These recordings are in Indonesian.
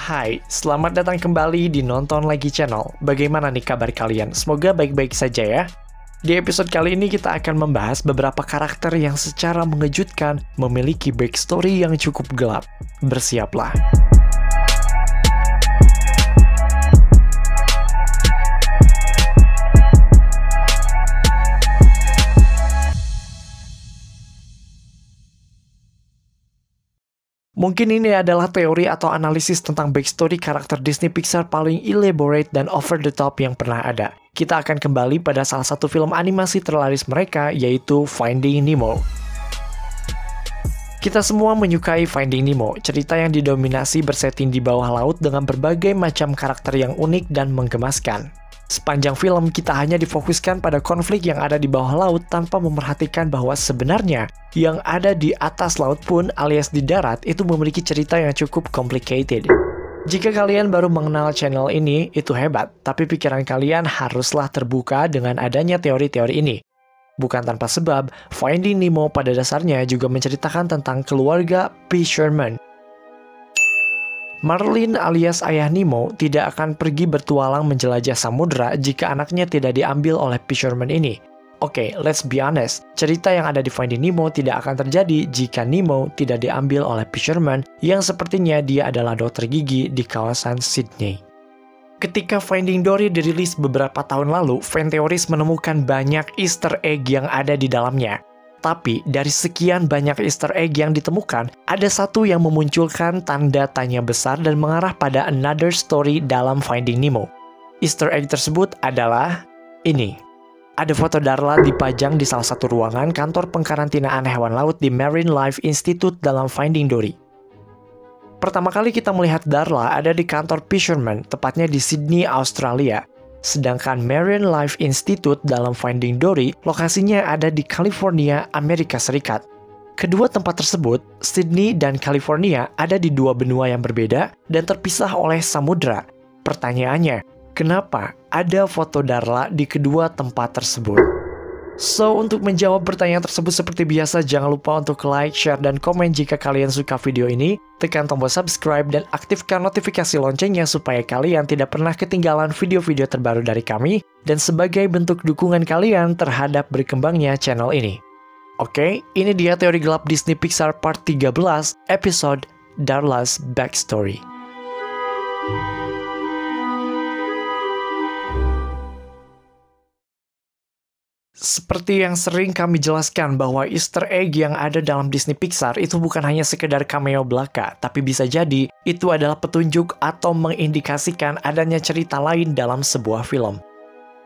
Hai, selamat datang kembali di Nonton Lagi Channel. Bagaimana nih kabar kalian? Semoga baik-baik saja ya. Di episode kali ini kita akan membahas beberapa karakter yang secara mengejutkan memiliki backstory yang cukup gelap. Bersiaplah. Mungkin ini adalah teori atau analisis tentang backstory karakter Disney Pixar paling elaborate dan over the top yang pernah ada. Kita akan kembali pada salah satu film animasi terlaris mereka, yaitu Finding Nemo. Kita semua menyukai Finding Nemo, cerita yang didominasi bersetting di bawah laut dengan berbagai macam karakter yang unik dan menggemaskan. Sepanjang film, kita hanya difokuskan pada konflik yang ada di bawah laut tanpa memerhatikan bahwa sebenarnya yang ada di atas laut pun alias di darat itu memiliki cerita yang cukup complicated. Jika kalian baru mengenal channel ini, itu hebat, tapi pikiran kalian haruslah terbuka dengan adanya teori-teori ini. Bukan tanpa sebab, Finding Nemo pada dasarnya juga menceritakan tentang keluarga Fisherman. Marlin alias ayah Nemo tidak akan pergi bertualang menjelajah samudra jika anaknya tidak diambil oleh Fisherman ini. Oke, let's be honest, cerita yang ada di Finding Nemo tidak akan terjadi jika Nemo tidak diambil oleh Fisherman yang sepertinya dia adalah dokter gigi di kawasan Sydney. Ketika Finding Dory dirilis beberapa tahun lalu, fan teoris menemukan banyak Easter egg yang ada di dalamnya. Tapi, dari sekian banyak Easter egg yang ditemukan, ada satu yang memunculkan tanda tanya besar dan mengarah pada another story dalam Finding Nemo. Easter egg tersebut adalah ini. Ada foto Darla dipajang di salah satu ruangan kantor pengkarantinaan hewan laut di Marine Life Institute dalam Finding Dory. Pertama kali kita melihat Darla ada di kantor Fisherman, tepatnya di Sydney, Australia. Sedangkan Marine Life Institute dalam Finding Dory, lokasinya ada di California, Amerika Serikat. Kedua tempat tersebut, Sydney dan California, ada di dua benua yang berbeda dan terpisah oleh samudra. Pertanyaannya, kenapa ada foto Darla di kedua tempat tersebut? So, untuk menjawab pertanyaan tersebut seperti biasa, jangan lupa untuk like, share, dan komen jika kalian suka video ini. Tekan tombol subscribe dan aktifkan notifikasi loncengnya supaya kalian tidak pernah ketinggalan video-video terbaru dari kami dan sebagai bentuk dukungan kalian terhadap berkembangnya channel ini. Oke, ini dia teori gelap Disney Pixar part 13, episode Darla's Backstory. Seperti yang sering kami jelaskan bahwa Easter egg yang ada dalam Disney Pixar itu bukan hanya sekedar cameo belaka, tapi bisa jadi itu adalah petunjuk atau mengindikasikan adanya cerita lain dalam sebuah film.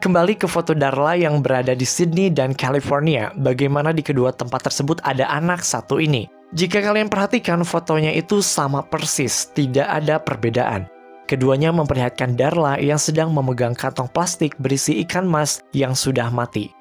Kembali ke foto Darla yang berada di Sydney dan California, bagaimana di kedua tempat tersebut ada anak satu ini. Jika kalian perhatikan fotonya itu sama persis, tidak ada perbedaan. Keduanya memperlihatkan Darla yang sedang memegang kantong plastik berisi ikan mas yang sudah mati.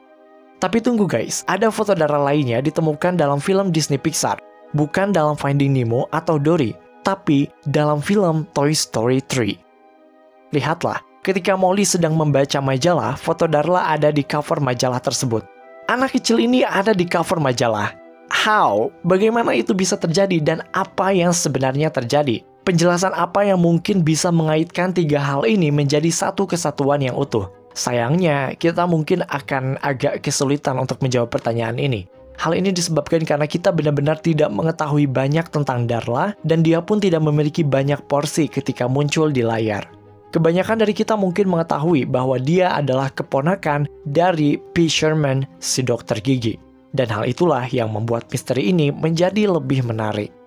Tapi tunggu guys, ada foto Darla lainnya ditemukan dalam film Disney Pixar. Bukan dalam Finding Nemo atau Dory, tapi dalam film Toy Story 3. Lihatlah, ketika Molly sedang membaca majalah, foto Darla ada di cover majalah tersebut. Anak kecil ini ada di cover majalah. How? Bagaimana itu bisa terjadi dan apa yang sebenarnya terjadi? Penjelasan apa yang mungkin bisa mengaitkan tiga hal ini menjadi satu kesatuan yang utuh? Sayangnya, kita mungkin akan agak kesulitan untuk menjawab pertanyaan ini. Hal ini disebabkan karena kita benar-benar tidak mengetahui banyak tentang Darla, dan dia pun tidak memiliki banyak porsi ketika muncul di layar. Kebanyakan dari kita mungkin mengetahui bahwa dia adalah keponakan dari Fisherman, si dokter gigi. Dan hal itulah yang membuat misteri ini menjadi lebih menarik.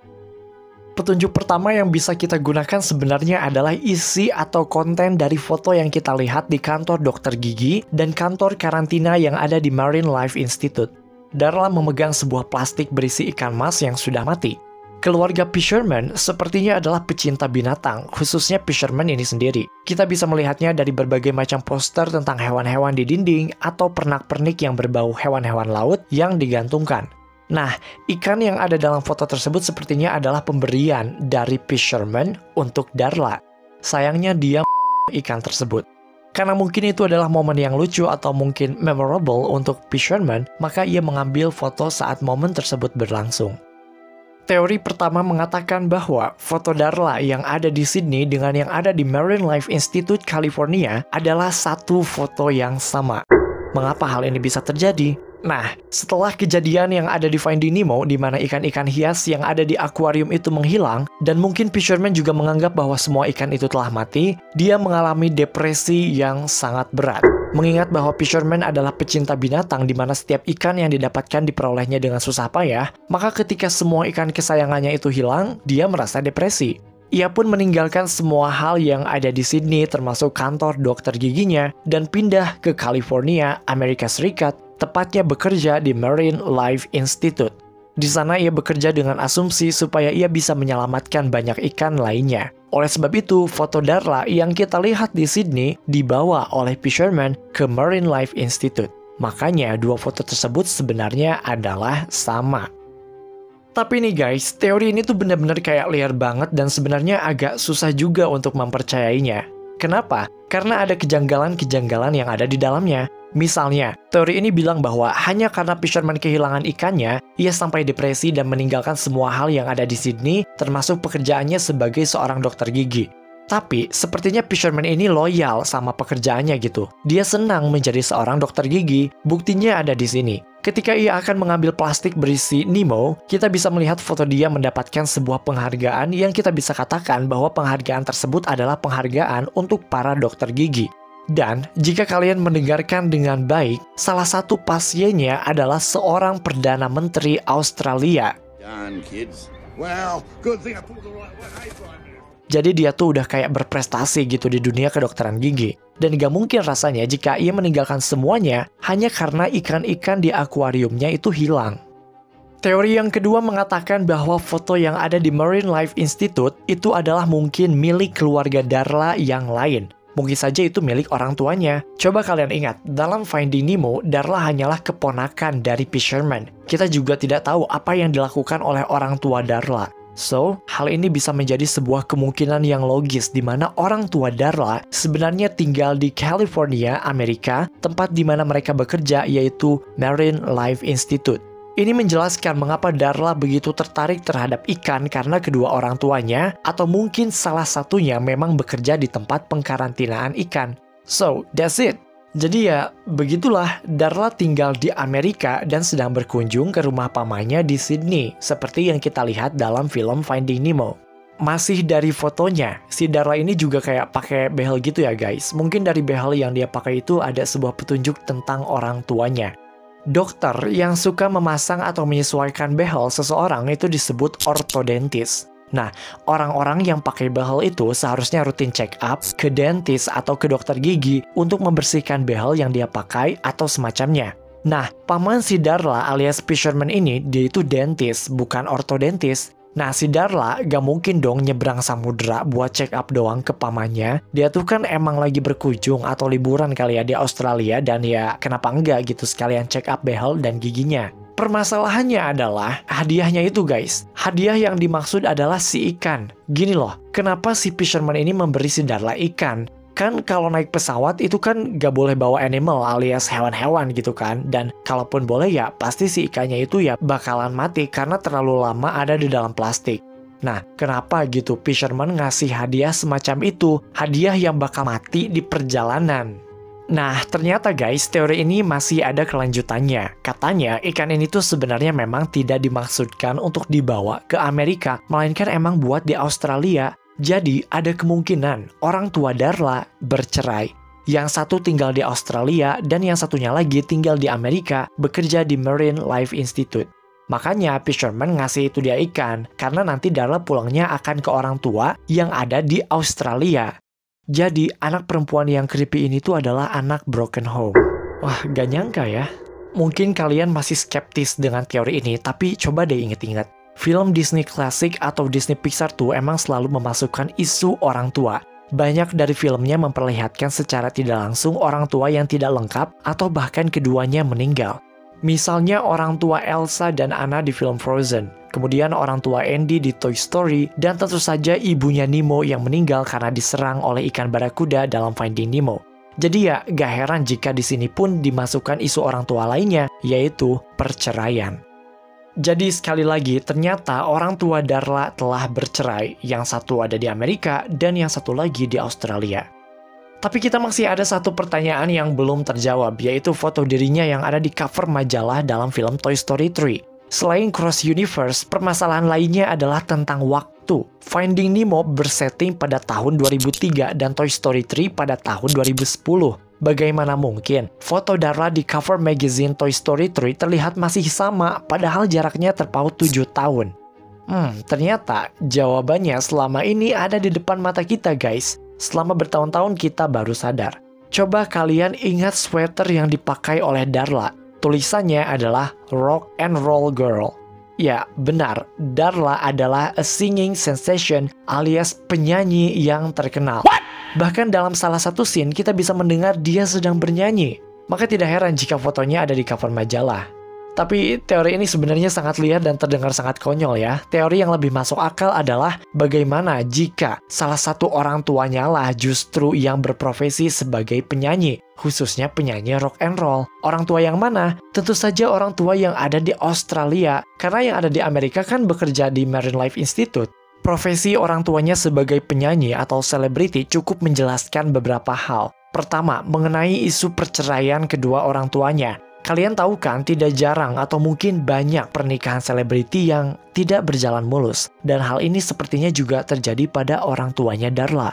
Petunjuk pertama yang bisa kita gunakan sebenarnya adalah isi atau konten dari foto yang kita lihat di kantor dokter gigi dan kantor karantina yang ada di Marine Life Institute. Darla memegang sebuah plastik berisi ikan mas yang sudah mati. Keluarga Fisherman sepertinya adalah pecinta binatang, khususnya Fisherman ini sendiri. Kita bisa melihatnya dari berbagai macam poster tentang hewan-hewan di dinding atau pernak-pernik yang berbau hewan-hewan laut yang digantungkan. Nah, ikan yang ada dalam foto tersebut sepertinya adalah pemberian dari Fisherman untuk Darla. Sayangnya dia ikan tersebut. Karena mungkin itu adalah momen yang lucu atau mungkin memorable untuk Fisherman, maka ia mengambil foto saat momen tersebut berlangsung. Teori pertama mengatakan bahwa foto Darla yang ada di Sydney dengan yang ada di Marine Life Institute, California adalah satu foto yang sama. Mengapa hal ini bisa terjadi? Nah, setelah kejadian yang ada di Finding Nemo, di mana ikan-ikan hias yang ada di akuarium itu menghilang, dan mungkin fisherman juga menganggap bahwa semua ikan itu telah mati, dia mengalami depresi yang sangat berat. Mengingat bahwa fisherman adalah pecinta binatang di mana setiap ikan yang didapatkan diperolehnya dengan susah payah, maka ketika semua ikan kesayangannya itu hilang, dia merasa depresi. Ia pun meninggalkan semua hal yang ada di Sydney termasuk kantor dokter giginya dan pindah ke California, Amerika Serikat, tepatnya bekerja di Marine Life Institute. Di sana ia bekerja dengan asumsi supaya ia bisa menyelamatkan banyak ikan lainnya. Oleh sebab itu, foto Darla yang kita lihat di Sydney dibawa oleh fisherman ke Marine Life Institute. Makanya dua foto tersebut sebenarnya adalah sama. Tapi nih guys, teori ini tuh benar-benar kayak liar banget dan sebenarnya agak susah juga untuk mempercayainya. Kenapa? Karena ada kejanggalan-kejanggalan yang ada di dalamnya. Misalnya, teori ini bilang bahwa hanya karena fisherman kehilangan ikannya, ia sampai depresi dan meninggalkan semua hal yang ada di Sydney, termasuk pekerjaannya sebagai seorang dokter gigi. Tapi, sepertinya fisherman ini loyal sama pekerjaannya gitu. Dia senang menjadi seorang dokter gigi, buktinya ada di sini. Ketika ia akan mengambil plastik berisi Nemo, kita bisa melihat foto dia mendapatkan sebuah penghargaan yang kita bisa katakan bahwa penghargaan tersebut adalah penghargaan untuk para dokter gigi. Dan, jika kalian mendengarkan dengan baik, salah satu pasiennya adalah seorang Perdana Menteri Australia. Jadi dia tuh udah kayak berprestasi gitu di dunia kedokteran gigi. Dan gak mungkin rasanya jika ia meninggalkan semuanya hanya karena ikan-ikan di akuariumnya itu hilang. Teori yang kedua mengatakan bahwa foto yang ada di Marine Life Institute itu adalah mungkin milik keluarga Darla yang lain. Mungkin saja itu milik orang tuanya. Coba kalian ingat, dalam Finding Nemo, Darla hanyalah keponakan dari fisherman. Kita juga tidak tahu apa yang dilakukan oleh orang tua Darla. So, hal ini bisa menjadi sebuah kemungkinan yang logis di mana orang tua Darla sebenarnya tinggal di California, Amerika, tempat di mana mereka bekerja yaitu Marine Life Institute. Ini menjelaskan mengapa Darla begitu tertarik terhadap ikan karena kedua orang tuanya, atau mungkin salah satunya memang bekerja di tempat pengkarantinaan ikan. So, that's it. Jadi ya, begitulah Darla tinggal di Amerika dan sedang berkunjung ke rumah pamannya di Sydney, seperti yang kita lihat dalam film Finding Nemo. Masih dari fotonya, si Darla ini juga kayak pakai behel gitu ya guys. Mungkin dari behel yang dia pakai itu ada sebuah petunjuk tentang orang tuanya. Dokter yang suka memasang atau menyesuaikan behel seseorang itu disebut ortodontis. Nah, orang-orang yang pakai behel itu seharusnya rutin check up ke dentist atau ke dokter gigi untuk membersihkan behel yang dia pakai atau semacamnya. Nah, paman si Darla alias fisherman ini, dia itu dentist, bukan ortodontis. Nah, si Darla gak mungkin dong nyebrang samudera buat check up doang ke pamannya. Dia tuh kan emang lagi berkunjung atau liburan kali ya di Australia dan ya kenapa enggak gitu sekalian check up behel dan giginya. Permasalahannya adalah hadiahnya itu guys. Hadiah yang dimaksud adalah si ikan. Gini loh, kenapa si fisherman ini memberi si Darla ikan? Kan kalau naik pesawat itu kan gak boleh bawa animal alias hewan-hewan gitu kan. Dan kalaupun boleh ya pasti si ikannya itu ya bakalan mati karena terlalu lama ada di dalam plastik. Nah, kenapa gitu fisherman ngasih hadiah semacam itu? Hadiah yang bakal mati di perjalanan. Nah, ternyata guys, teori ini masih ada kelanjutannya. Katanya, ikan ini tuh sebenarnya memang tidak dimaksudkan untuk dibawa ke Amerika, melainkan emang buat di Australia. Jadi, ada kemungkinan orang tua Darla bercerai. Yang satu tinggal di Australia dan yang satunya lagi tinggal di Amerika, bekerja di Marine Life Institute. Makanya fisherman ngasih itu dia ikan, karena nanti Darla pulangnya akan ke orang tua yang ada di Australia. Jadi, anak perempuan yang creepy ini tuh adalah anak broken home. Wah, gak nyangka ya. Mungkin kalian masih skeptis dengan teori ini, tapi coba deh inget-inget. Film Disney klasik atau Disney Pixar tuh emang selalu memasukkan isu orang tua. Banyak dari filmnya memperlihatkan secara tidak langsung orang tua yang tidak lengkap atau bahkan keduanya meninggal. Misalnya orang tua Elsa dan Anna di film Frozen, kemudian orang tua Andy di Toy Story, dan tentu saja ibunya Nemo yang meninggal karena diserang oleh ikan barakuda dalam Finding Nemo. Jadi ya gak heran jika di sini pun dimasukkan isu orang tua lainnya, yaitu perceraian. Jadi sekali lagi, ternyata orang tua Darla telah bercerai. Yang satu ada di Amerika dan yang satu lagi di Australia. Tapi kita masih ada satu pertanyaan yang belum terjawab, yaitu foto dirinya yang ada di cover majalah dalam film Toy Story 3. Selain cross universe, permasalahan lainnya adalah tentang waktu. Finding Nemo bersetting pada tahun 2003 dan Toy Story 3 pada tahun 2010. Bagaimana mungkin foto Darla di cover magazine Toy Story 3 terlihat masih sama, padahal jaraknya terpaut 7 tahun? Ternyata jawabannya selama ini ada di depan mata kita, guys. Selama bertahun-tahun kita baru sadar. Coba kalian ingat sweater yang dipakai oleh Darla. Tulisannya adalah Rock and Roll Girl. Ya, benar. Darla adalah a singing sensation alias penyanyi yang terkenal. Bahkan dalam salah satu scene kita bisa mendengar dia sedang bernyanyi. Maka tidak heran jika fotonya ada di cover majalah. Tapi teori ini sebenarnya sangat liar dan terdengar sangat konyol ya. Teori yang lebih masuk akal adalah bagaimana jika salah satu orang tuanya lah justru yang berprofesi sebagai penyanyi, khususnya penyanyi rock and roll. Orang tua yang mana? Tentu saja orang tua yang ada di Australia, karena yang ada di Amerika kan bekerja di Marine Life Institute. Profesi orang tuanya sebagai penyanyi atau selebriti cukup menjelaskan beberapa hal. Pertama, mengenai isu perceraian kedua orang tuanya. Kalian tahu kan, tidak jarang atau mungkin banyak pernikahan selebriti yang tidak berjalan mulus. Dan hal ini sepertinya juga terjadi pada orang tuanya Darla.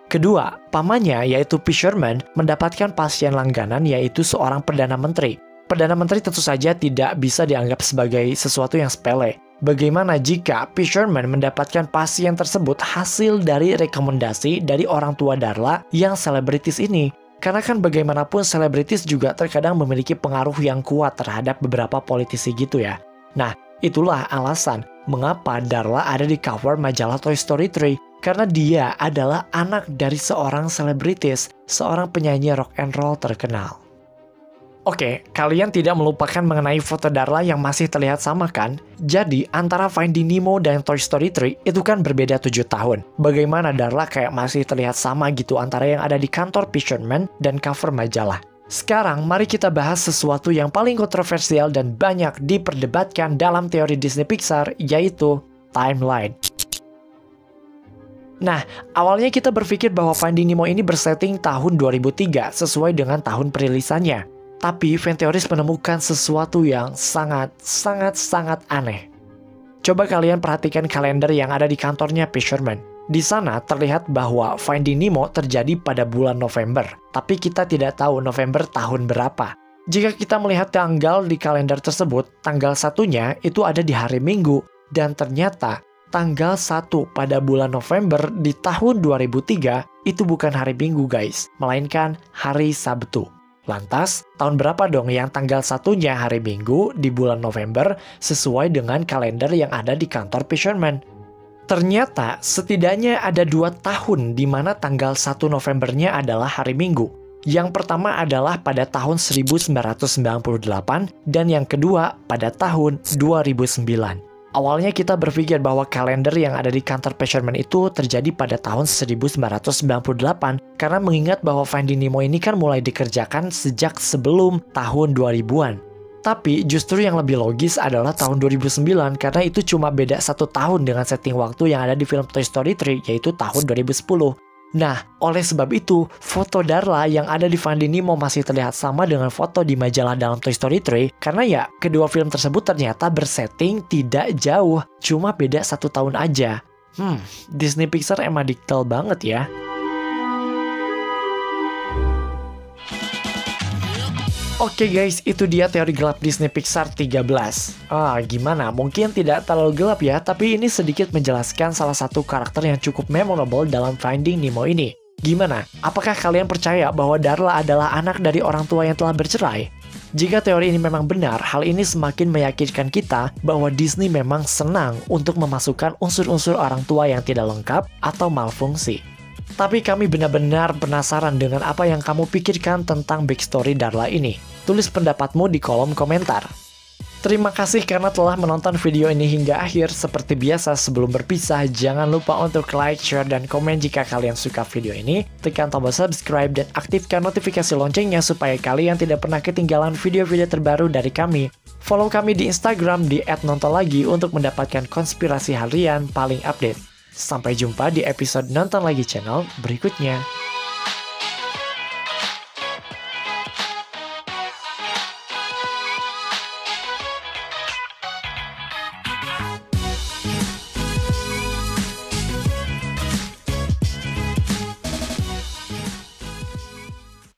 Kedua, pamannya yaitu P. Sherman mendapatkan pasien langganan yaitu seorang Perdana Menteri. Perdana Menteri tentu saja tidak bisa dianggap sebagai sesuatu yang sepele. Bagaimana jika P. Sherman mendapatkan pasien tersebut hasil dari rekomendasi dari orang tua Darla yang selebritis ini? Karena kan bagaimanapun selebritis juga terkadang memiliki pengaruh yang kuat terhadap beberapa politisi gitu ya. Nah, itulah alasan mengapa Darla ada di cover majalah Toy Story 3. Karena dia adalah anak dari seorang selebritis, seorang penyanyi rock and roll terkenal. Oke, kalian tidak melupakan mengenai foto Darla yang masih terlihat sama kan? Jadi, antara Finding Nemo dan Toy Story 3 itu kan berbeda 7 tahun. Bagaimana Darla kayak masih terlihat sama gitu antara yang ada di kantor P. Sherman dan cover majalah? Sekarang, mari kita bahas sesuatu yang paling kontroversial dan banyak diperdebatkan dalam teori Disney Pixar, yaitu timeline. Nah, awalnya kita berpikir bahwa Finding Nemo ini bersetting tahun 2003 sesuai dengan tahun perilisannya. Tapi fan teoris menemukan sesuatu yang sangat aneh. Coba kalian perhatikan kalender yang ada di kantornya P. Sherman. Di sana terlihat bahwa Finding Nemo terjadi pada bulan November, tapi kita tidak tahu November tahun berapa. Jika kita melihat tanggal di kalender tersebut, tanggal satunya itu ada di hari Minggu, dan ternyata tanggal 1 pada bulan November di tahun 2003 itu bukan hari Minggu guys, melainkan hari Sabtu. Lantas, tahun berapa dong yang tanggal satunya hari Minggu di bulan November sesuai dengan kalender yang ada di kantor P. Sherman? Ternyata, setidaknya ada 2 tahun di mana tanggal 1 Novembernya adalah hari Minggu. Yang pertama adalah pada tahun 1998 dan yang kedua pada tahun 2009. Awalnya kita berpikir bahwa kalender yang ada di kantor P. Sherman itu terjadi pada tahun 1998 karena mengingat bahwa Finding Nemo ini kan mulai dikerjakan sejak sebelum tahun 2000-an. Tapi justru yang lebih logis adalah tahun 2009 karena itu cuma beda 1 tahun dengan setting waktu yang ada di film Toy Story 3 yaitu tahun 2010. Nah, oleh sebab itu, foto Darla yang ada di Finding Nemo masih terlihat sama dengan foto di majalah dalam Toy Story 3 karena ya, kedua film tersebut ternyata bersetting tidak jauh, cuma beda 1 tahun aja. Disney Pixar emang detail banget ya. Oke guys, itu dia teori gelap Disney Pixar 13. Gimana? Mungkin tidak terlalu gelap ya, tapi ini sedikit menjelaskan salah satu karakter yang cukup memorable dalam Finding Nemo ini. Gimana? Apakah kalian percaya bahwa Darla adalah anak dari orang tua yang telah bercerai? Jika teori ini memang benar, hal ini semakin meyakinkan kita bahwa Disney memang senang untuk memasukkan unsur-unsur orang tua yang tidak lengkap atau malfungsi. Tapi kami benar-benar penasaran dengan apa yang kamu pikirkan tentang backstory Darla ini. Tulis pendapatmu di kolom komentar. Terima kasih karena telah menonton video ini hingga akhir. Seperti biasa, sebelum berpisah, jangan lupa untuk like, share, dan komen jika kalian suka video ini. Tekan tombol subscribe dan aktifkan notifikasi loncengnya supaya kalian tidak pernah ketinggalan video-video terbaru dari kami. Follow kami di Instagram di @nontonlagi untuk mendapatkan konspirasi harian paling update. Sampai jumpa di episode Nonton Lagi channel berikutnya.